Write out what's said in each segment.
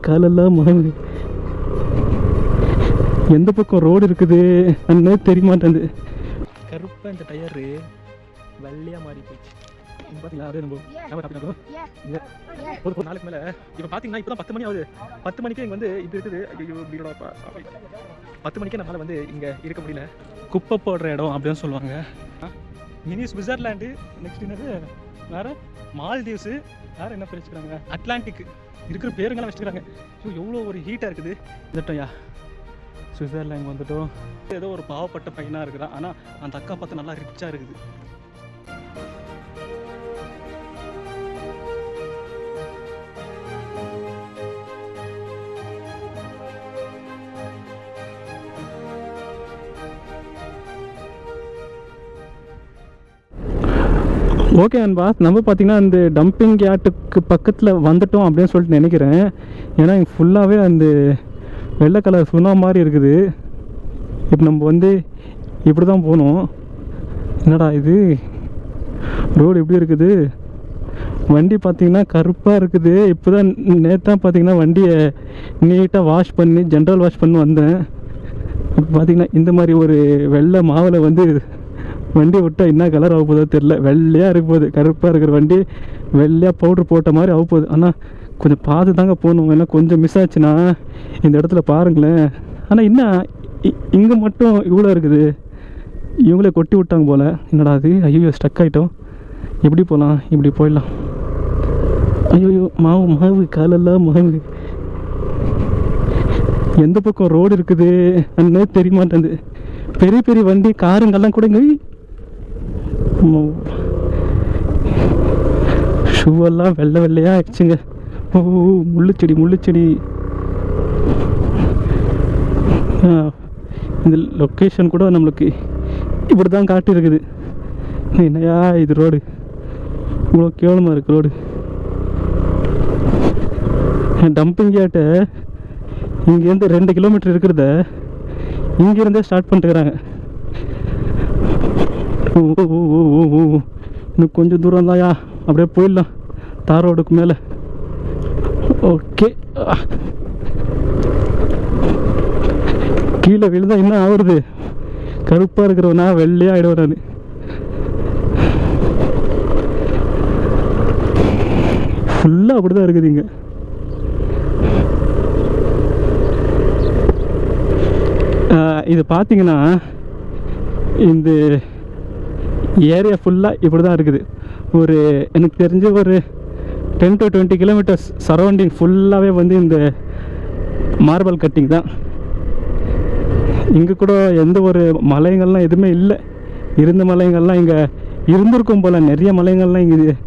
காலெல்லாம் மாவு. எந்த பக்கம் ரோடு இருக்குது அண்ணே தெரிய மாட்டேங்குது. கருப்பாக இந்த டயரு வெள்ளையாக மாறி போச்சு. பார்த்தீங்களா அதே ஒரு நாளைக்கு மேலே இப்போ பார்த்தீங்கன்னா இப்போ தான் 10 மணி ஆகுது. 10 மணிக்கே இங்கே வந்து இது இருக்குது. ஐயோ வீடோட 10 மணிக்கே நம்மளால் வந்து இங்கே இருக்க முடியல. குப்பை போடுற இடம் அப்படின்னு சொல்லுவாங்க. மினி சுவிட்சர்லாண்டு, நெக்ஸ்ட் என்னது வேறு மால்தீவ்ஸு, வேறு என்ன பேர் வச்சுக்கிறாங்க, அட்லாண்டிக் இருக்கிற பேருங்கெல்லாம் வச்சுக்கிறாங்க. ஸோ எவ்வளோ ஒரு ஹீட்டாக இருக்குது. வந்துட்டோம்யா சுவிட்சர்லாந்து வந்துட்டோம். ஏதோ ஒரு பாவப்பட்ட பையனாக இருக்கிறான். ஆனால் அந்த அக்கா பார்த்து நல்லா ரிச்சாக இருக்குது. ஓகே அன்பா, நம்ம பார்த்தீங்கன்னா அந்த டம்பிங் யார்டுக்கு பக்கத்தில் வந்துட்டோம் அப்படின்னு சொல்லிட்டு நினைக்கிறேன். ஏன்னா இங்கே ஃபுல்லாகவே அந்த வெள்ளை கலர் சுனா மாதிரி இருக்குது. இப்போ நம்ம வந்து இப்படி தான் போகணும். என்னடா இது ரோடு எப்படி இருக்குது. வண்டி பார்த்திங்கன்னா கருப்பாக இருக்குது. இப்போ தான் நேற்று பார்த்தீங்கன்னா வண்டியை நீட்டாக வாஷ் பண்ணி ஜென்ரல் வாஷ் பண்ணி வந்தேன். இப்போ பார்த்திங்கன்னா இந்த மாதிரி ஒரு வெள்ளை மாவில் வந்து வண்டி விட்டால் என்ன கலர் ஆக போதோ தெரில. வெள்ளையாக இருக்க போகுது. கருப்பாக இருக்கிற வண்டி வெள்ளையாக பவுட்ரு போட்ட மாதிரி ஆக போகுது. ஆனால் கொஞ்சம் பார்த்து தாங்க போகணும். ஏன்னா கொஞ்சம் மிஸ் ஆச்சுன்னா இந்த இடத்துல பாருங்களேன். ஆனால் இன்னும் இங்கே மட்டும் இவ்வளோ இருக்குது. இவங்களே கொட்டி விட்டாங்க போல். என்னடா அது, ஐயோ ஸ்டக் ஆகிட்டோம். எப்படி போகலாம், இப்படி போயிடலாம். ஐயோ மாவு மாவு காலெல்லாம் மாவு. எந்த பக்கம் ரோடு இருக்குது அண்ணே தெரிய மாட்டேங்குது. பெரிய பெரிய வண்டி காருங்கெல்லாம் கூட இங்கே ஷூவெல்லாம் வெள்ளை வெள்ளையாக ஆயிடுச்சுங்க. ஓ முள்ளுச்செடி முள்ளுச்செடி. இந்த லொக்கேஷன் கூட நம்மளுக்கு இப்படி தான் காட்டியிருக்குது. என்னையா இது ரோடு இவ்வளோ கேவலமாக இருக்குது ரோடு. டம்பிங் யார்ட்டை இங்கேருந்து 2 கிலோமீட்டர் இருக்கிறத இங்கேருந்தே ஸ்டார்ட் பண்ணிட்டுக்கிறாங்க. ஓ ஓ ஓ ஓ ஓ இன்னும் கொஞ்சம் தூரம் தான்யா, அப்படியே போயிடலாம் தார் ரோடுக்கு மேலே. ஓகே, கீழே விழுந்தா என்ன ஆகுறது. கருப்பாக இருக்கிறவனா வெள்ளையாக ஆகிடுவேன் நான். ஃபுல்லாக அப்படி தான் இருக்குது இங்கே. இது பார்த்தீங்கன்னா இந்த ஏரியா ஃபுல்லாக இப்படி தான் இருக்குது. ஒரு எனக்கு தெரிஞ்ச ஒரு 10 to 20 கிலோமீட்டர்ஸ் சரௌண்டிங் ஃபுல்லாகவே வந்து இந்த மார்பல் கட்டிங் தான். இங்கே கூட எந்த ஒரு மலைங்கள்லாம் எதுவுமே இல்லை. இருந்த மலைங்கள்லாம் இங்கே இருந்திருக்கும் போல். நிறைய மலைங்கள்லாம் இங்கே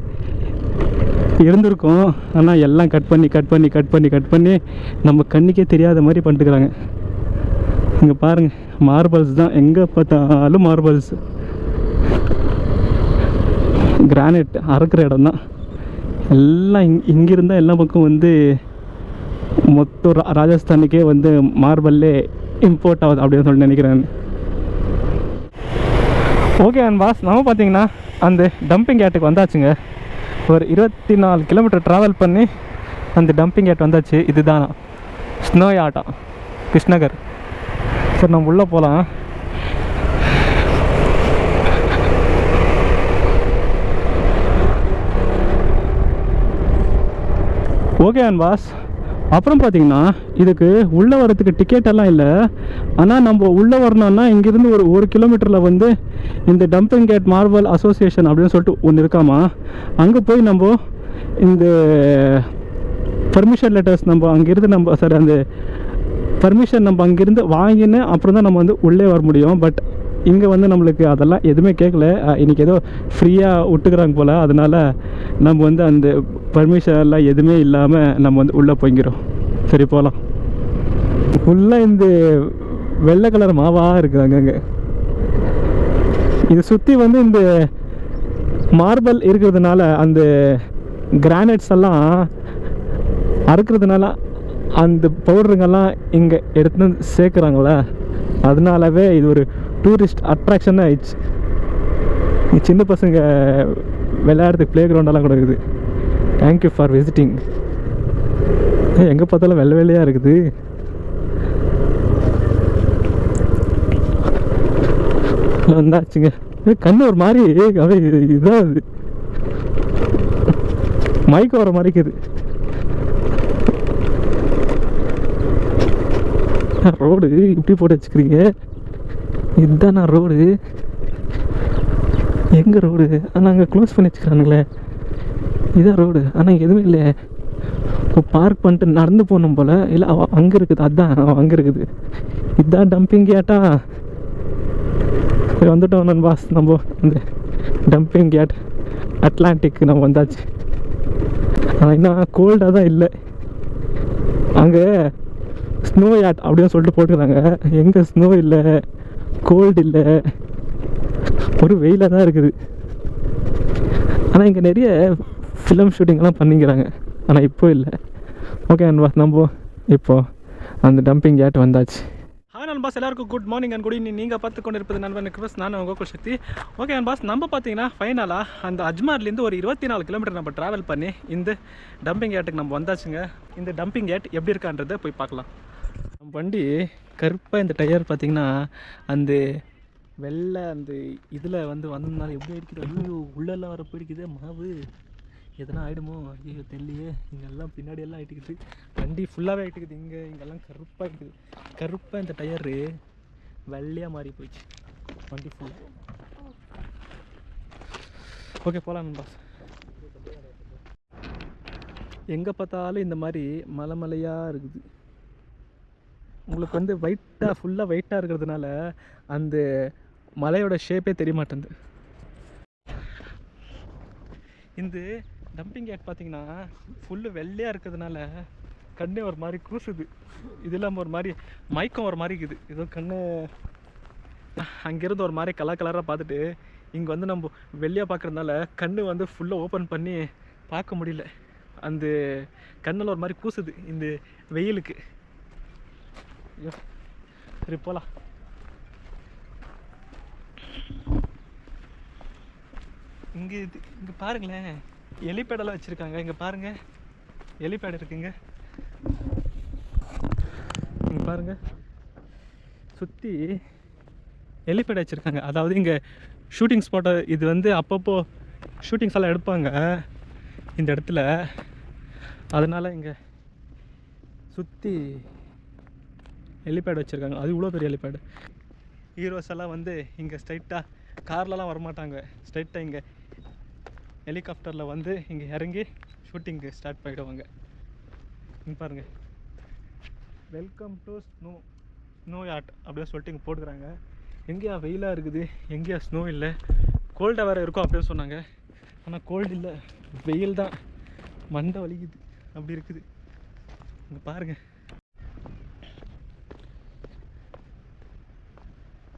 இருந்திருக்கும். ஆனால் எல்லாம் கட் பண்ணி நம்ம கண்ணுக்கே தெரியாத மாதிரி பண்ணிட்டுக்கிறாங்க. இங்கே பாருங்கள், மார்பல்ஸ் தான் எங்கே பார்த்தாலும் மார்பல்ஸ். கிரானைட் அறுக்கிற இடம் தான் எல்லாம். இங்கிருந்தால் எல்லா பக்கம் வந்து மொத்தம் ராஜஸ்தானுக்கே வந்து மார்பல்லே இம்போர்ட் ஆகுது அப்படின்னு சொல்லி நினைக்கிறேன். ஓகே அண்ட் பாஸ், நம்ம பார்த்தீங்கன்னா அந்த டம்பிங் யார்ட்டுக்கு வந்தாச்சுங்க. ஒரு 24 கிலோமீட்டர் ட்ராவல் பண்ணி அந்த டம்பிங் யார்ட் வந்தாச்சு. இதுதானா ஸ்னோ யார்ட்டா கிருஷ்ணகர். சரி நம்ம உள்ளே போகலாம். ஓகே அண்ட் பாஸ், அப்புறம் பார்த்தீங்கன்னா இதுக்கு உள்ளே வரத்துக்கு டிக்கெட் எல்லாம் இல்லை. ஆனால் நம்ம உள்ளே வரணும்னா இங்கேருந்து ஒரு 1 கிலோமீட்டரில் வந்து இந்த டம்பிங் யார்ட் மார்பல் அசோசியேஷன் அப்படின்னு சொல்லிட்டு ஒன்று இருக்காமா. அங்கே போய் நம்ம இந்த பர்மிஷன் லெட்டர்ஸ் நம்ம அங்கேருந்து நம்ம சார் அந்த பர்மிஷன் நம்ம அங்கேருந்து வாங்கின்னு அப்புறம் தான் நம்ம வந்து உள்ளே வர முடியும். பட் இங்கே வந்து நம்மளுக்கு அதெல்லாம் எதுவுமே கேட்கல. இன்றைக்கி ஏதோ ஃப்ரீயாக விட்டுக்கிறாங்க போல். அதனால் நம்ம வந்து அந்த பர்மிஷன் எல்லாம் எதுவுமே இல்லாமல் நம்ம வந்து உள்ளே போய்க்கிறோம். சரி போகலாம். ஃபுல்லாக இந்த வெள்ளை கலர் மாவாக இருக்குது அங்கங்கே. இது சுற்றி வந்து இந்த மார்பல் இருக்கிறதுனால அந்த கிரானைட்ஸ் எல்லாம் அறுக்கிறதுனால அந்த பவுடருங்கெல்லாம் இங்கே எடுத்து சேர்க்குறாங்களே, அதனாலவே இது ஒரு டூரிஸ்ட் அட்ராக்ஷனாக ஆயிடுச்சு. சின்ன பசங்க விளையாடுறதுக்கு ப்ளே கிரவுண்டெல்லாம் கூட இருக்குது. Thank you for visiting. எங்கே பார்த்தாலும் வெள்ளை வெள்ளையாக இருக்குது. வந்தாச்சுங்க. கண்ணு ஒரு மாதிரி அப்படியே இதாகுது, மைக்கு வர மாதிரி இருக்குது. ரோடு இப்படி போட்டு வச்சுக்கிறீங்க, இதுதானா ரோடு? எங்கே ரோடு? ஆனால் அங்கே க்ளோஸ் பண்ணி வச்சுக்கிறானுங்களே, இதான் ரோடு. ஆனால் இங்கே எதுவும் இல்லை. இப்போ பார்க் பண்ணிட்டு நடந்து போகணும் போல். இல்லை அங்கே இருக்குது, அதுதான் அங்கே இருக்குது. இதுதான் டம்பிங் கேட்டா? சரி வந்துட்டோம் நண்பா, நம்ம இந்த டம்பிங் கேட் அட்லாண்டிக் நம்ம வந்தாச்சு. ஆனால் இன்னும் கோல்டாக தான் இல்லை. அங்கே ஸ்னோ யாட் அப்படின்னு சொல்லிட்டு போட்டுக்கிறாங்க. எங்கே ஸ்னோ இல்லை, கோல்டு இல்லை, ஒரு வெயிலாக தான் இருக்குது. ஆனால் இங்கே நிறைய ஃபிலிம் ஷூட்டிங்லாம் பண்ணிக்கிறாங்க, ஆனால் இப்போ இல்லை. ஓகே நண்பா, நம்ம இப்போது அந்த டம்பிங் யாட் வந்தாச்சு. ஹாய் நண்பாஸ், எல்லாருக்கும் good morning and good evening. நீங்கள் பார்த்து கொண்டு இருப்பது நண்பன் கிருபஸ், நான் உங்கள் சக்தி. ஓகே நண்பாஸ், நம்ம பார்த்தீங்கன்னா ஃபைனலாக அந்த அஜ்மார்லேருந்து ஒரு 24 கிலோமீட்டர் நம்ம ட்ராவல் பண்ணி இந்த டம்பிங் யாட்டுக்கு நம்ம வந்தாச்சுங்க. இந்த டம்பிங் யாட் எப்படி இருக்கான்றதை போய் பார்க்கலாம். நம்ம வண்டி கருப்பாக, இந்த டயர் பார்த்திங்கன்னா அந்த வெள்ளை அந்த இதில் வந்ததுனால எப்படி அடிக்குது, ஐயோ உள்ளெல்லாம் வர போயிடுக்குது மாவு, எதனா ஆகிடுமோ ஐயோ தெரியலையே. இங்கெல்லாம் பின்னாடி எல்லாம் ஆகிட்டுக்குது, வண்டி ஃபுல்லாகவே ஆகிட்டுக்குது. இங்கெல்லாம் கருப்பாக இருக்குது, கருப்பாக இந்த டயரு வெள்ளையாக மாறி போயிடுச்சு வண்டி ஃபுல்லாக. ஓகே போகலாம் நண்பா. எங்கே பார்த்தாலும் இந்த மாதிரி மலை மலையாக இருக்குது. உங்களுக்கு வெயிட்டாக ஃபுல்லாக வெயிட்டாக இருக்கிறதுனால அந்த மலையோட ஷேப்பே தெரிய மாட்டேங்குது. இந்த டம்பிங் யாட் பார்த்திங்கன்னா ஃபுல்லு வெள்ளையாக இருக்கிறதுனால கண்ணே ஒரு மாதிரி கூசுது. இது இல்லாமல் ஒரு மாதிரி மயக்கம் ஒரு மாதிரி இருக்குது. ஏதோ கண்ணு அங்கேருந்து ஒரு மாதிரி கலராக பார்த்துட்டு இங்கே நம்ம வெள்ளையாக பார்க்குறதுனால கண்ணு ஃபுல்லாக ஓப்பன் பண்ணி பார்க்க முடியல. அந்த கண்ணில் ஒரு மாதிரி கூசுது இந்த வெயிலுக்கு. ஐயோ சரி போகலாம். இங்கே பாருங்களேன், எலிபேடெல்லாம் வச்சுருக்காங்க. இங்கே பாருங்கள், எலிபேட் இருக்குங்க. இங்கே பாருங்கள், சுற்றி எலிபேட் வச்சுருக்காங்க. அதாவது இங்கே ஷூட்டிங் ஸ்பாட்டை இது அப்பப்போ ஷூட்டிங்ஸ் எல்லாம் எடுப்பாங்க இந்த இடத்துல. அதனால் இங்கே சுற்றி ஹெலிபேட் வச்சுருக்காங்க. அது இவ்வளோ பெரிய ஹெலிபேடு. ஹீரோஸ் எல்லாம் இங்கே ஸ்ட்ரைட்டாக கார்லலாம் வரமாட்டாங்க, ஸ்ட்ரைட்டாக இங்கே ஹெலிகாப்டரில் இங்கே இறங்கி ஷூட்டிங்கு ஸ்டார்ட் பண்ணிவிடுவாங்க. இங்கே பாருங்கள், வெல்கம் டு ஸ்னோ யாட் அப்படின்னு சொல்லிட்டு இங்கே போட்டுக்கிறாங்க. எங்கேயா வெயிலாக இருக்குது, எங்கேயா ஸ்னோ இல்லை, கோல்டாக வேறு இருக்கும் அப்படின்னு சொன்னாங்க. ஆனால் கோல்டு இல்லை, வெயில் தான், மண்டை வலிக்குது, அப்படி இருக்குது. இங்கே பாருங்கள்,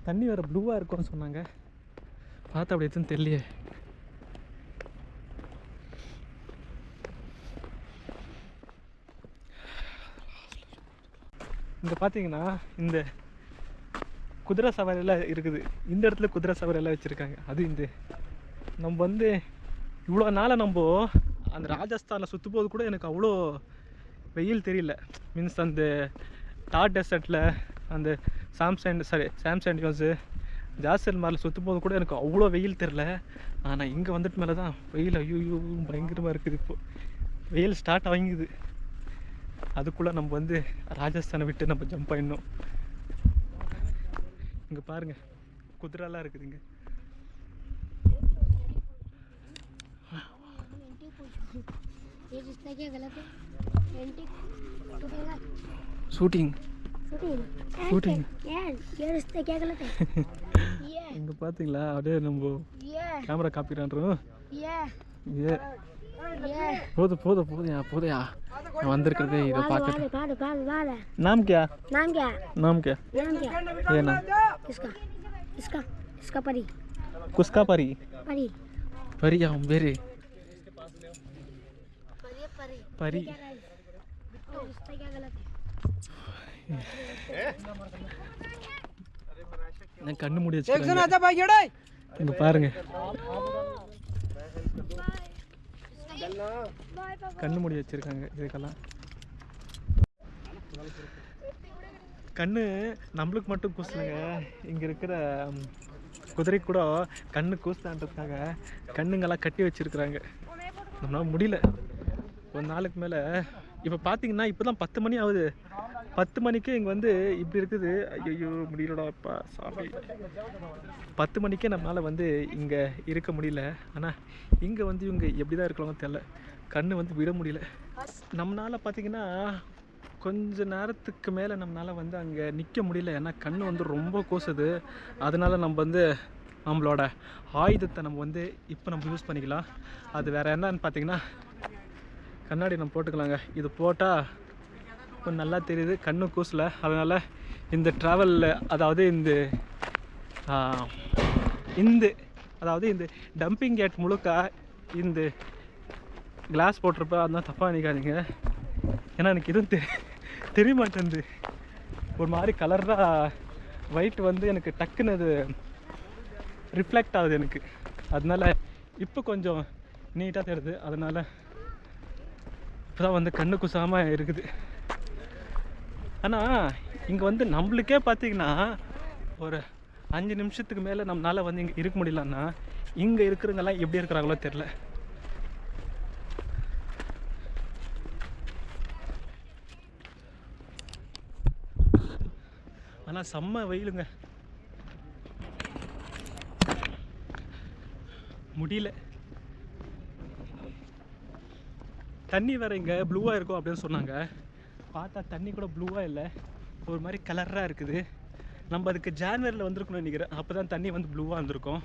தண்ணி வேறு ப்ளூவாக இருக்கும்னு சொன்னாங்க. பார்த்தா அப்படி எதுவும் தெரியலையே. இங்கே பார்த்தீங்கன்னா இந்த குதிரை சவாரியெல்லாம் இருக்குது. இந்த இடத்துல குதிரை சவாரியெல்லாம் வச்சுருக்காங்க. அது இந்த நம்ம இவ்வளோ நாளாக நம்ம அந்த ராஜஸ்தானில் சுற்றும் போது கூட எனக்கு அவ்வளோ வெயில் தெரியல. மீன்ஸ் அந்த டாட் டெசர்ட்டில் அந்த சாம்சன்ஸ் ஜாசல்மாரில் சுற்றும் போது கூட எனக்கு அவ்வளோ வெயில் தெரில. ஆனால் இங்கே வந்துட்டு மேலே தான் வெயில் ஐயோ பயங்கரமாக இருக்குது. இப்போது வெயில் ஸ்டார்ட் ஆகிங்குது. அதுக்குள்ளே நம்ம ராஜஸ்தானை விட்டு நம்ம ஜம்ப் ஆகிடணும். இங்கே பாருங்கள், குதிரைலாம் இருக்குது இங்கே. शूटिंग இங்க பாத்தீங்களா, அப்படியே நம்ம கேமரா காப்பி பண்றோம். போதும் போதும் போதுயா போதுயா, நான் வந்திருக்கிறதே இதை பார்க்க. नाम क्या नाम क्या ये नाम इसका परी कुसका परी परी परी या मेरे परी நான் கண்ணு மூடி வச்சிருக்கேன். இங்க பாருங்க, கண்ணு மூடி வச்சிருக்காங்க இதுக்கெல்லாம். கண்ணு நம்மளுக்கு மட்டும் கூசலைங்க, இங்கே இருக்கிற குதிரை கூட கண்ணு கூசலான்றதுக்காக கண்ணுங்கெல்லாம் கட்டி வச்சுருக்குறாங்க. நம்மளால் முடியல ஒரு நாளுக்கு மேலே. இப்போ பார்த்தீங்கன்னா இப்போ தான் 10 மணி ஆகுது. 10 மணிக்கே இங்கே வந்து இப்படி இருக்குது. ஐயோ முடியலடாப்பா சாமி. 10 மணிக்கே நம்மளால் வந்து இங்கே இருக்க முடியல. ஆனால் இங்கே வந்து இவங்க எப்படி தான் இருக்கிறவங்க தெரில, கண்ணு வந்து விட முடியல. நம்மளால் பார்த்தீங்கன்னா கொஞ்ச நேரத்துக்கு மேலே நம்மளால் வந்து அங்கே நிற்க முடியல. ஏன்னா கண் வந்து ரொம்ப கூசுது. அதனால் நம்ம வந்து நம்மளோட ஆயுதத்தை நம்ம வந்து இப்போ நம்ம யூஸ் பண்ணிக்கலாம். அது வேறு என்னன்னு பார்த்தீங்கன்னா கண்ணாடி நம்ம போட்டுக்கலாங்க. இது போட்டால் கொஞ்சம் நல்லா தெரியுது, கண்ணு கூசலை. அதனால் இந்த ட்ராவலில் அதாவது இந்த டம்பிங் கேட் முழுக்க இந்த கிளாஸ் போட்டிருப்ப அதெல்லாம் தப்பாக நினைக்காதீங்க. ஏன்னா எனக்கு எதுவும் தெரிய மாட்டேங்குது. ஒரு மாதிரி கலராக ஒயிட் வந்து எனக்கு டக்குன்னு அது ரிஃப்ளெக்ட் ஆகுது எனக்கு. அதனால இப்போ கொஞ்சம் நீட்டாக தெரியுது. அதனால் இப்போ தான் வந்து கண்ணு குசாமல் இருக்குது. ஆனால் இங்கே வந்து நம்மளுக்கே பார்த்திங்கன்னா ஒரு 5 நிமிஷத்துக்கு மேலே நம்மளால் வந்து இங்கே இருக்க முடியலன்னா இங்கே இருக்கிறவங்கெல்லாம் எப்படி இருக்கிறாங்களோ தெரில. ஆனால் செம்ம வெயிலுங்க, முடியல. தண்ணி வேறு இங்கே ப்ளூவாக இருக்கும் அப்படின்னு சொன்னாங்க. பார்த்தா தண்ணி கூட ப்ளூவாக இல்லை, ஒரு மாதிரி கலராக இருக்குது. நம்ம அதுக்கு ஜான்வரியில் வந்திருக்கணும்னு நினைக்கிறேன். அப்போ தான் தண்ணி வந்து ப்ளூவாக வந்திருக்கும்.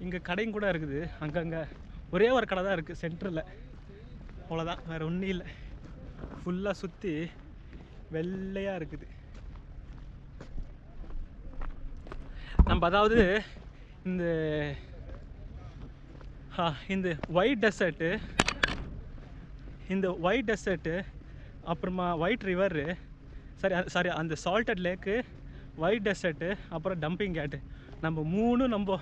இங்கே கடையும் கூட இருக்குது. அங்கங்கே ஒரே ஒரு கடை தான் இருக்குது சென்டரில், அவ்வளோதான், வேறு ஒன்றும் இல்லை. ஃபுல்லாக சுற்றி வெள்ளையாக இருக்குது. நம்ம அதாவது இந்த ஒயிட் டெசர்ட்டு அப்புறமா ஒயிட் ரிவரு, சாரி அந்த சால்டட் லேக்கு, ஒயிட் டெசர்ட்டு, அப்புறம் டம்பிங் கேட்டு, நம்ம 3 நம்ம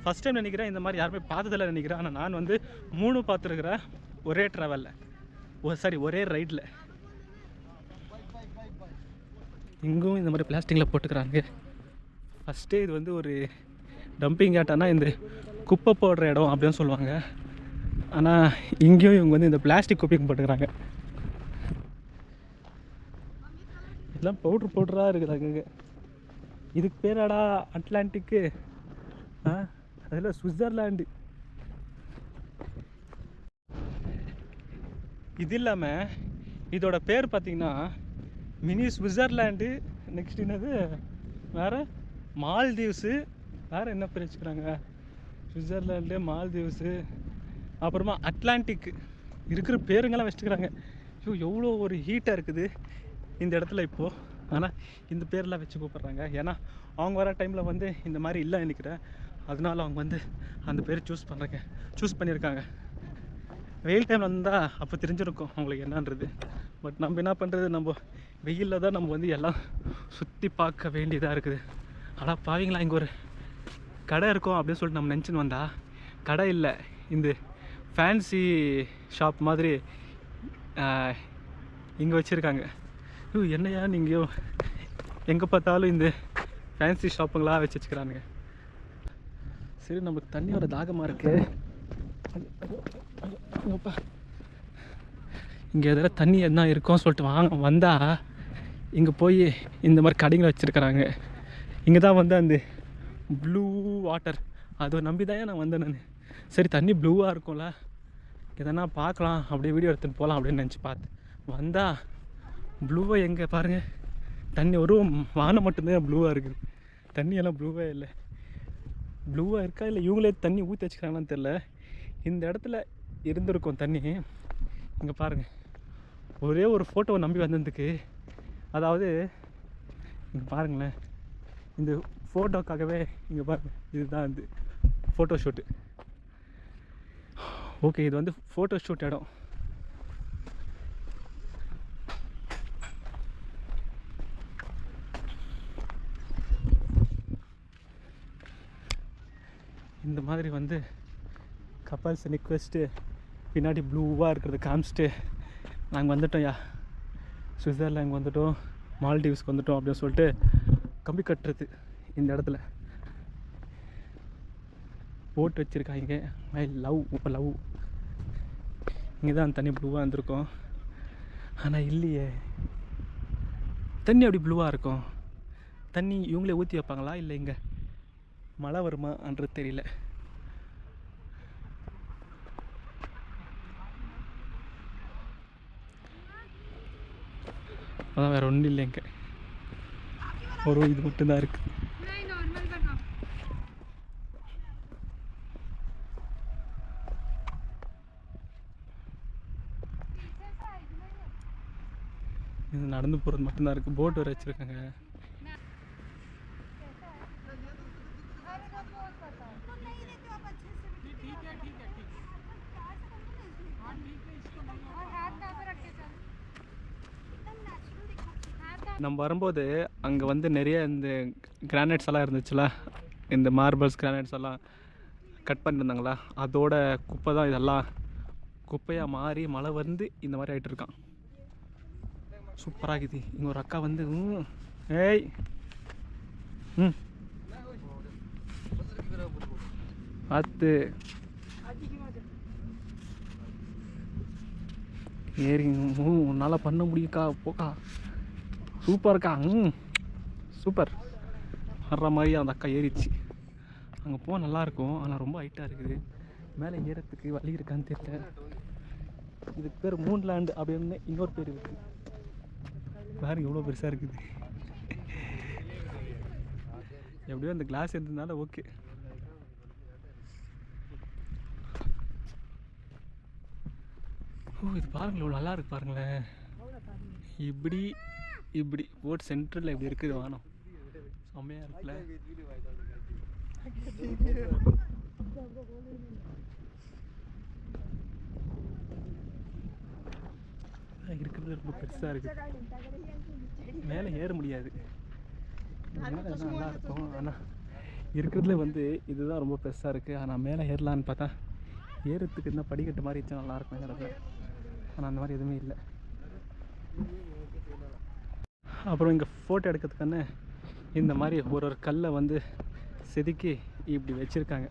ஃபஸ்ட் டைம் நினைக்கிறேன். இந்த மாதிரி யாருமே பார்த்ததில்ல நினைக்கிறேன். ஆனால் நான் வந்து 3 பார்த்துருக்குறேன் ஒரே ட்ராவலில், ஒரே ரைடில். இங்கும் இந்த மாதிரி பிளாஸ்டிக்கில் போட்டுக்கிறாங்க. ஃபஸ்ட்டே இது வந்து ஒரு டம்பிங் யாட்டானா இந்த குப்பை போடுற இடம் அப்படின்னு சொல்லுவாங்க. ஆனால் இங்கேயும் இவங்க வந்து இந்த பிளாஸ்டிக் குப்பைக்கு போட்டுக்கிறாங்க. இதெல்லாம் பவுட்ராக இருக்குது அங்கங்கே. இதுக்கு பேராடா அட்லாண்டிக்கு, அதில் சுவிட்சர்லாண்டு. இது இல்லாமல் இதோட பேர் பார்த்திங்கன்னா மினி சுவிட்சர்லாண்டு. நெக்ஸ்ட் என்னது வேறு மால்தீவ்ஸு, வேறு என்ன பேர் வச்சுக்கிறாங்க, சுவிட்சர்லாண்டு, மால்தீவ்ஸு, அப்புறமா அட்லாண்டிக், இருக்கிற பேருங்கெல்லாம் வச்சுக்கிறாங்க. எவ்வளோ ஒரு ஹீட்டாக இருக்குது இந்த இடத்துல இப்போது. ஆனால் இந்த பேரெலாம் வச்சு கூப்பிட்றாங்க. ஏன்னா அவங்க வர டைமில் வந்து இந்த மாதிரி இல்லை நினைக்கிறேன். அதனால அவங்க வந்து அந்த பேர் சூஸ் பண்ணியிருக்காங்க. வெயில் டைமில் வந்தால் அப்போ தெரிஞ்சிருக்கும் அவங்களுக்கு என்னன்றது. பட் நம்ம என்ன பண்ணுறது, நம்ம வெயிலில் தான் நம்ம வந்து எல்லாம் சுற்றி பார்க்க வேண்டியதாக இருக்குது. ஆனால் பாவீங்களா, இங்கே ஒரு கடை இருக்கும் அப்படின்னு சொல்லிட்டு நம்ம நினச்சின்னு வந்தால் கடை இல்லை, இந்த ஃபேன்சி ஷாப் மாதிரி இங்கே வச்சுருக்காங்க. என்னையா நீங்கள் எங்கே பார்த்தாலும் இந்த ஃபேன்சி ஷாப்புங்களாக வச்சுக்கிறானுங்க. சரி, நமக்கு தண்ணியோட தாகமாக இருக்குது. இங்கே எதாவது தண்ணி என்ன இருக்கும்னு சொல்லிட்டு வந்தால் இங்கே போய் இந்த மாதிரி கடைங்களை வச்சுருக்கிறாங்க. இங்கே தான் வந்து அந்த ப்ளூ வாட்டர் அதை நம்பி தான் நான் வந்தேன். நான் சரி தண்ணி ப்ளூவாக இருக்கும்ல, எதனா பார்க்கலாம் அப்படியே வீடியோ எடுத்துகிட்டு போகலாம் அப்படின்னு நினச்சி பார்த்தேன். வந்தால் ப்ளூவாக எங்கே பாருங்கள், தண்ணி ஒரு வானம் மட்டும்தான் ப்ளூவாக இருக்குது. தண்ணியெல்லாம் ப்ளூவாக இல்லை. ப்ளூவாக இருக்கா இல்லை இவங்களே தண்ணி ஊற்றி வச்சுக்கிறாங்கன்னு தெரில. இந்த இடத்துல இருந்திருக்கும் தண்ணி. இங்கே பாருங்கள், ஒரே ஒரு ஃபோட்டோவை நம்பி வந்ததுக்கு, அதாவது இங்கே பாருங்களேன், இந்த ஃபோட்டோக்காகவே இங்கே பாருங்கள், இதுதான் வந்து ஃபோட்டோ ஷூட்டு. ஓகே, இது வந்து ஃபோட்டோ ஷூட் இடம். இந்த மாதிரி வந்து கப்பல்ஸ் நிக்வெஸ்ட்டு பின்னாடி ப்ளூவாக இருக்கிறது காமிச்சிட்டு நாங்கள் வந்துட்டோம்யா, சுவிட்சர்லாந்து வந்துட்டோம், மால்டீவ்ஸ்க்கு வந்துட்டோம் அப்படின்னு சொல்லிட்டு கம்பி கட்டுறது. இந்த இடத்துல போட்டு வச்சுருக்காங்க. I love love. இங்கே தான் தண்ணி ப்ளூவாக இருந்திருக்கும். ஆனால் இல்லையே, தண்ணி அப்படி ப்ளூவாக இருக்கும். தண்ணி இவங்களே ஊற்றி வைப்பாங்களா இல்லை இங்கே மழை வருமான்றது தெரியல. அதான் வேறு ஒன்றும் இல்லை, இங்கே ஒரு இது மட்டும்தான் இருக்குது. இது நடந்து போகிறது மட்டும்தான் இருக்குது. போட் வர வச்சுருக்காங்க. நம்ம வரும்போது அங்கே வந்து நிறைய இந்த கிரானைட்ஸ் எல்லாம் இருந்துச்சுல, இந்த மார்பிள்ஸ் கிரானைட்ஸ் எல்லாம் கட் பண்ணியிருந்தாங்களா, அதோட குப்பை தான் இதெல்லாம். குப்பையாக மாறி மழை வந்து இந்த மாதிரி ஆகிட்டு இருக்கான். சூப்பராக இருக்குது. இங்கே ஒரு அக்கா வந்து ஏய் பார்த்து ஏறி உன்னால் பண்ண முடியுக்கா, போக்கா, சூப்பர்க்கா, சூப்பர் வர்ற மாதிரி அந்த அக்கா ஏறிடுச்சு. அங்கே போக நல்லாயிருக்கும், ஆனால் ரொம்ப ஹைட்டாக இருக்குது. மேலே ஏறத்துக்கு வழி இருக்கான்னு தெரியல. இதுக்கு பேர் மூன்லேண்டு அப்படின்னு இன்னொரு பேர் இருக்குது. பாருங்க எவ்வளோ பெருசாக இருக்குது. எப்படியோ அந்த கிளாஸ் இருந்ததுனால ஓகே. ஓ, இது பாருங்களேன் இவ்வளோ நல்லா இருக்கு பாருங்களேன். இப்படி இப்படி போட் சென்டரில் இப்படி இருக்குது வானம். செம்மையாக இருக்குல்ல. இருக்கிறது ரொம்ப பெருசாக இருக்குது. மேலே ஏற முடியாது, நல்லா இருக்கும். ஆனால் இருக்கிறதுல வந்து இதுதான் ரொம்ப பெருசாக இருக்குது. ஆனால் மேலே ஏறலான்னு பார்த்தா ஏறத்துக்கு இருந்தால் படிக்கட்டு மாதிரி இருந்துச்சா நல்லாயிருக்கும் இந்த இடத்துல. ஆனால் அந்த மாதிரி எதுவுமே இல்லை. அப்புறம் இங்கே ஃபோட்டோ எடுக்கிறதுக்கான இந்த மாதிரி ஒரு கல்லை வந்து செதுக்கி இப்படி வச்சுருக்காங்க.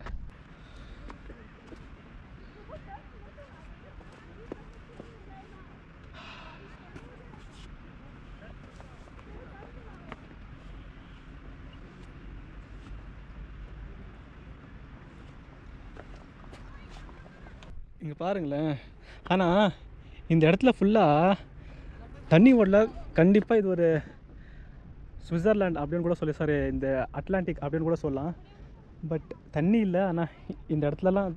இங்கே பாருங்களேன். ஆனால் இந்த இடத்துல ஃபுல்லாக தண்ணி ஓடல. கண்டிப்பாக இது ஒரு சுவிட்சர்லாண்ட் அப்படின்னு கூட சொல்லி, சாரி இந்த அட்லாண்டிக் அப்படின்னு கூட சொல்லலாம். பட் தண்ணி இல்லை. ஆனால் இந்த இடத்துலலாம்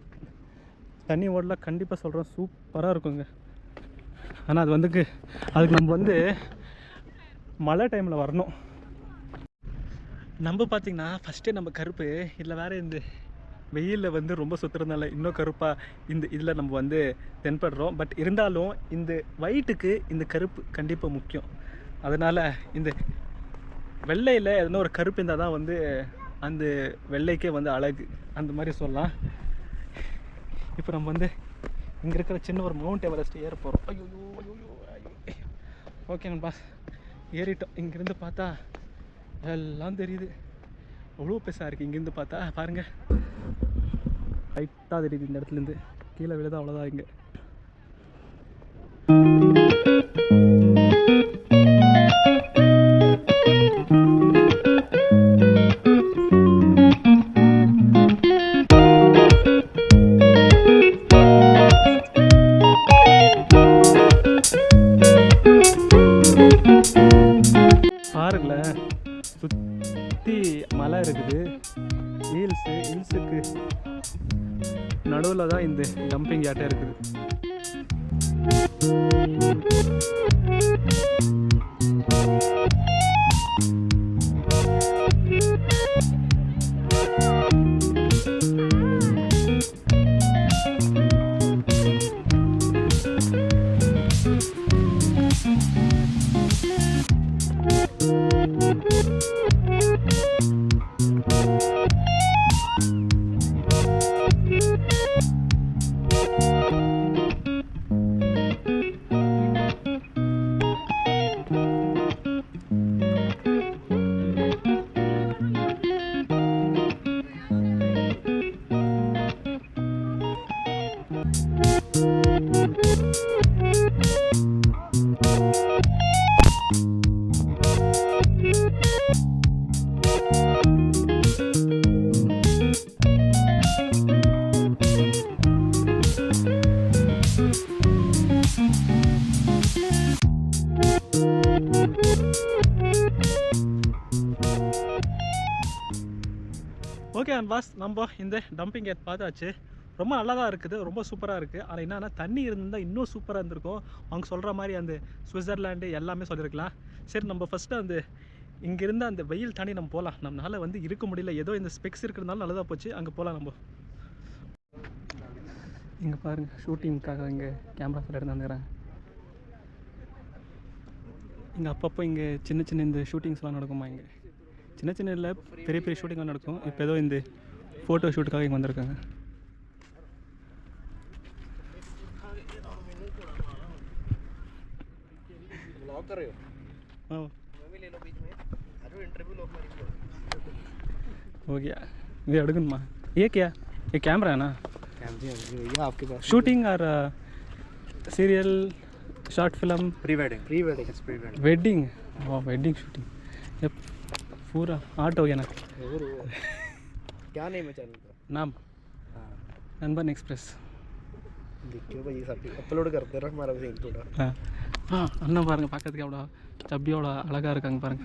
தண்ணி ஓடல. கண்டிப்பாக சொல்கிறோம், சூப்பராக இருக்குங்க. ஆனால் அது வந்து அதுக்கு நம்ம வந்து மழை டைமில் வரணும். நம்ம பார்த்திங்கன்னா ஃபஸ்ட்டே நம்ம கருப்பு இல்லை வேறு இந்த வெயிலில் வந்து ரொம்ப சுற்றுறதுனால இன்னும் கருப்பாக இந்த இதில் நம்ம வந்து தென்படுறோம். பட் இருந்தாலும் இந்த ஒயிட்டுக்கு இந்த கருப்பு கண்டிப்பாக முக்கியம். அதனால் இந்த வெள்ளையில் எதுனா ஒரு கருப்பு இருந்தால் தான் வந்து அந்த வெள்ளைக்கே வந்து அழகு, அந்த மாதிரி சொல்லலாம். இப்போ நம்ம வந்து இங்கே இருக்கிற சின்ன ஒரு மவுண்ட் எவரெஸ்ட் ஏற போகிறோம். ஐயோ ஐயோ ஐயோ. ஓகே நண்பா, ஏறிட்டோம். இங்கேருந்து பார்த்தா எல்லாம் தெரியுது. அவ்வளோ பெருசாக இருக்குது. இங்கேருந்து பார்த்தா பாருங்கள், லைட்டாக தெரியுது. இந்த இடத்துலேருந்து கீழே விழுது, அவ்வளோதான். இங்கே பாருங்களேன், சுற்றி மலை இருக்குது. ஹில்ஸுக்கு நடுவில் தான் இந்த டம்பிங் யார்ட்டே இருக்குது. பாஸ், நம்ம இந்த டம்பிங் ஏட் பார்த்தாச்சு. ரொம்ப நல்லா தான் இருக்குது, ரொம்ப சூப்பராக இருக்குது. ஆனால் என்னென்னா தண்ணி இருந்தால் இன்னும் சூப்பராக இருந்திருக்கும். அவங்க சொல்கிற மாதிரி அந்த சுவிட்சர்லாண்டு எல்லாமே சொல்லியிருக்கலாம். சரி, நம்ம ஃபஸ்ட்டு அந்த இங்கேருந்து அந்த வெயில் தாண்டி நம்ம போகலாம். நம்மளால் வந்து இருக்க முடியல, ஏதோ இந்த ஸ்பெக்ஸ் இருக்கிறதுனால நல்லதாக போச்சு. அங்கே போகலாம் நம்ம. இங்கே பாருங்கள், ஷூட்டிங்க்காக இங்கே கேமரா ஃபுல்லாக எடுத்து வந்துக்கிறாங்க. இங்கே அப்பப்போ இங்கே சின்ன சின்ன இந்த ஷூட்டிங்ஸ்லாம் நடக்குமா? இங்கே சின்ன சின்ன இல்லை, பெரிய பெரிய ஷூட்டிங்லாம் நடக்கும். இப்போ ஏதோ இந்த ஃபோட்டோ ஷூட்டுக்காக இங்கே வந்திருக்காங்க. ஓகே, இது எடுக்கணுமா? ये क्या? ये कैमरा है ना? भैया आपके पास शूटिंग और serial, short film, pre wedding wedding? वाह, वेडिंग शूटिंग। ये पूरा आर्ट हो गया ना? क्या नेम है चैनल का? नाम नंबन एक्सप्रेस। देखियो भाई सब अपलोड करते रह हमारा सीन थोड़ा। हाँ, अन्ना பாருங்க பக்கத்துக்கு எவ்வளோ சப்பியோட அழகாக இருக்காங்க பாருங்க.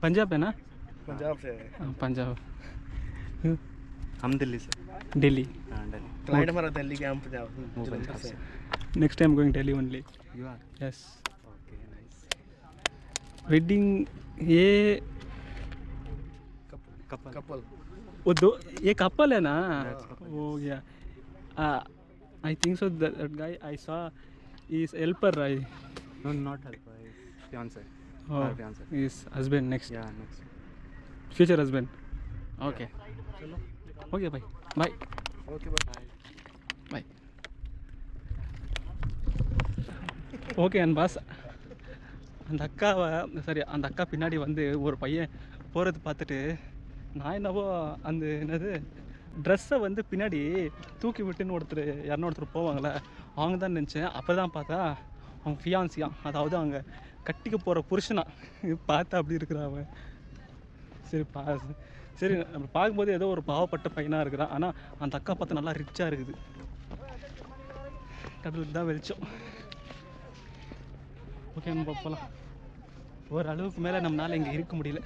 पंजाब है ना? पंजाब से है। हाँ, पंजाब। हम दिल्ली से। दिल्ली। हाँ, दिल्ली। क्लाइंट हमारा दिल्ली के, हम पंजाब जलंधर से। Next time going Delhi only. You are? Yes. Okay, nice. Wedding ये कपल वो दो, ये कपल है ना? हो गया। I think so that guy I saw is helper. I know, not helper, fiance. Oh, fiance. his husband next. या next Future husband. Okay. Okay, bye. Bye. Okay bye. Bye. Okay and boss, அந்த அக்காவை சரி அந்த அக்கா பின்னாடி வந்து ஒரு பையன் போகிறது பார்த்துட்டு நான் என்னவோ அந்த என்னது ட்ரெஸ்ஸை வந்து பின்னாடி தூக்கி விட்டுன்னு ஒருத்தர் போவாங்களே, அவங்க தான் நினச்சேன். அப்போ தான் பார்த்தா அவங்க ஃபியான்சியா, அதாவது அவங்க கட்டிக்க போகிற புருஷனா. பார்த்தா அப்படி இருக்கிறான். சரி நம்ம பார்க்கும்போது ஏதோ ஒரு பாவப்பட்ட பையனாக இருக்கிறான். ஆனால் அந்த அக்கா பார்த்தா நல்லா ரிச்சாக இருக்குது. கடலுக்கு தான் வெளிச்சம். ஓகே, நம்ம போகலாம். ஒரு அளவுக்கு மேலே நம்மளால் இங்கே இருக்க முடியல.